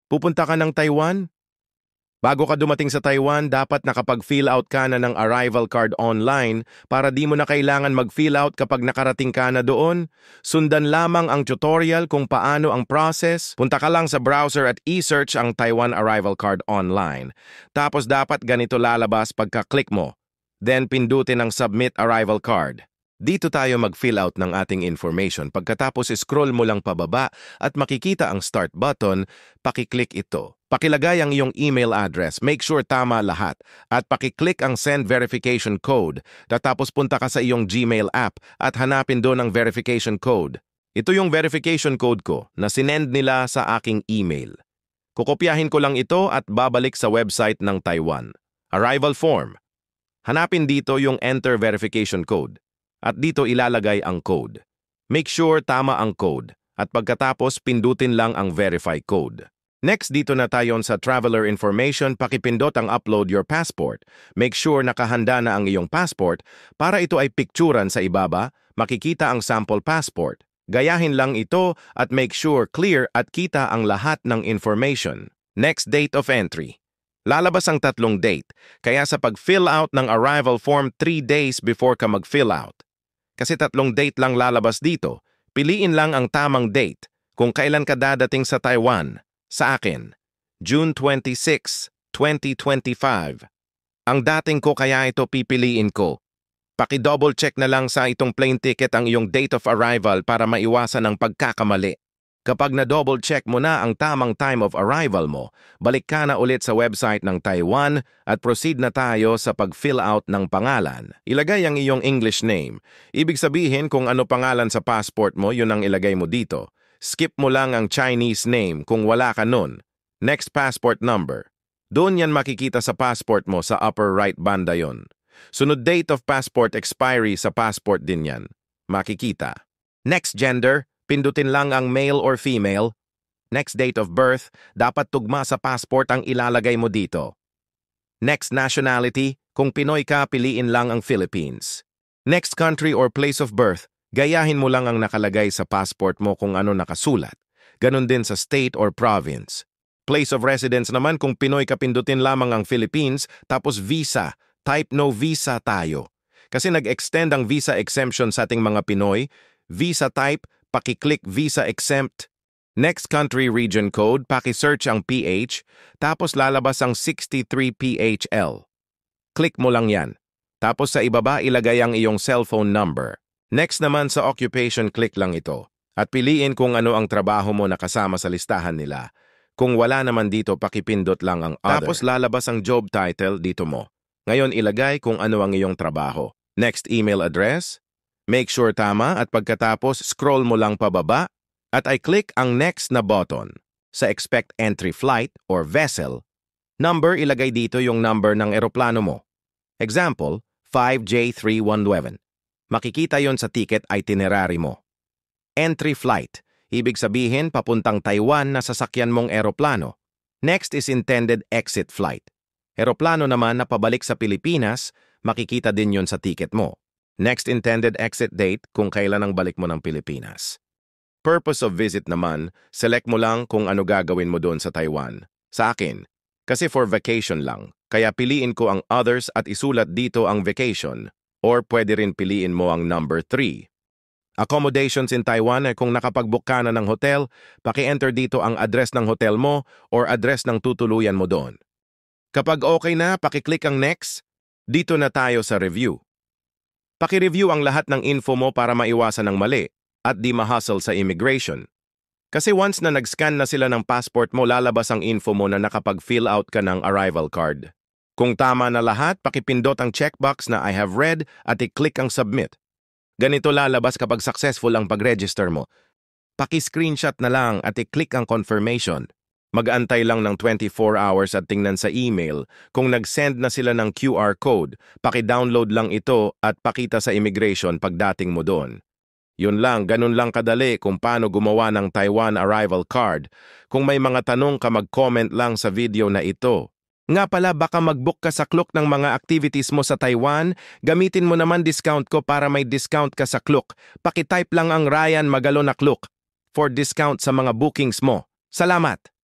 Pupunta ka ng Taiwan? Bago ka dumating sa Taiwan, dapat nakapag-fill out ka na ng arrival card online para di mo na kailangan mag-fill out kapag nakarating ka na doon. Sundan lamang ang tutorial kung paano ang process. Punta ka lang sa browser at e-search ang Taiwan arrival card online. Tapos dapat ganito lalabas pagka-click mo. Then pindutin ang submit arrival card. Dito tayo mag-fill out ng ating information. Pagkatapos scroll mo lang pababa at makikita ang start button, pakiclick ito. Pakilagay ang iyong email address, make sure tama lahat, at pakiclick ang send verification code. Tapos punta ka sa iyong Gmail app at hanapin doon ang verification code. Ito yung verification code ko na sinend nila sa aking email. Kukopyahin ko lang ito at babalik sa website ng Taiwan. Arrival form. Hanapin dito yung enter verification code. At dito ilalagay ang code. Make sure tama ang code at pagkatapos pindutin lang ang verify code. Next, dito na tayo sa traveler information, pakipindot ang upload your passport. Make sure nakahanda na ang iyong passport para ito ay picturan sa ibaba, makikita ang sample passport. Gayahin lang ito at make sure clear at kita ang lahat ng information. Next, date of entry. Lalabas ang tatlong date, kaya sa pag-fill out ng arrival form 3 days before ka mag-fill out. Kasi tatlong date lang lalabas dito, piliin lang ang tamang date kung kailan ka dadating sa Taiwan. Sa akin, June 26, 2025. Ang dating ko kaya ito pipiliin ko. Paki-double check na lang sa itong plane ticket ang iyong date of arrival para maiwasan ang pagkakamali. Kapag na-double check mo na ang tamang time of arrival mo, balik ka na ulit sa website ng Taiwan at proceed na tayo sa pag-fill out ng pangalan. Ilagay ang iyong English name. Ibig sabihin kung ano pangalan sa passport mo, yun ang ilagay mo dito. Skip mo lang ang Chinese name kung wala ka nun. Next, passport number. Doon yan makikita sa passport mo sa upper right banda yon. Sunod, date of passport expiry sa passport din yan. Makikita. Next, gender. Pindutin lang ang male or female. Next, date of birth. Dapat tugma sa passport ang ilalagay mo dito. Next, nationality. Kung Pinoy ka, piliin lang ang Philippines. Next, country or place of birth. Gayahin mo lang ang nakalagay sa passport mo kung ano nakasulat. Ganon din sa state or province. Place of residence naman, kung Pinoy ka, pindutin lamang ang Philippines, tapos visa. Type no visa tayo. Kasi nag-extend ang visa exemption sa ating mga Pinoy. Visa type, paki-click visa exempt. Next, country region code, paki-search ang PH, tapos lalabas ang 63 PHL. Click mo lang yan. Tapos sa ibaba, ilagay ang iyong cellphone number. Next naman sa occupation, click lang ito. At piliin kung ano ang trabaho mo na kasama sa listahan nila. Kung wala naman dito, pakipindot lang ang other. Tapos lalabas ang job title dito mo. Ngayon, ilagay kung ano ang iyong trabaho. Next, email address. Make sure tama at pagkatapos scroll mo lang pababa at i-click ang next na button. Sa expect entry flight or vessel, number, ilagay dito yung number ng eroplano mo. Example, 5J319. Makikita yon sa ticket itinerary mo. Entry flight, ibig sabihin papuntang Taiwan na sasakyan mong eroplano. Next is intended exit flight. Eroplano naman na pabalik sa Pilipinas, makikita din yon sa ticket mo. Next, intended exit date, kung kailan ang balik mo ng Pilipinas. Purpose of visit naman, select mo lang kung ano gagawin mo doon sa Taiwan. Sa akin, kasi for vacation lang, kaya piliin ko ang others at isulat dito ang vacation, or pwede rin piliin mo ang number 3. Accommodations in Taiwan ay kung nakapag-book ka na ng hotel, paki-enter dito ang address ng hotel mo or address ng tutuluyan mo doon. Kapag okay na, paki-click ang next. Dito na tayo sa review. Paki-review ang lahat ng info mo para maiwasan ng mali at di ma-hustle sa immigration. Kasi once na nag-scan na sila ng passport mo, lalabas ang info mo na nakapag-fill out ka ng arrival card. Kung tama na lahat, pakipindot ang checkbox na I have read at i-click ang submit. Ganito lalabas kapag successful ang pag-register mo. Paki-screenshot na lang at i-click ang confirmation. Mag-antay lang ng 24 hours at tingnan sa email. Kung nag-send na sila ng QR code, paki-download lang ito at pakita sa immigration pagdating mo doon. Yun lang, ganun lang kadali kung paano gumawa ng Taiwan arrival card. Kung may mga tanong ka, mag-comment lang sa video na ito. Nga pala, baka mag-book ka sa Klook ng mga activities mo sa Taiwan, gamitin mo naman discount ko para may discount ka sa Klook. Paki-type lang ang Ryan Magalo na Klook for discount sa mga bookings mo. Salamat!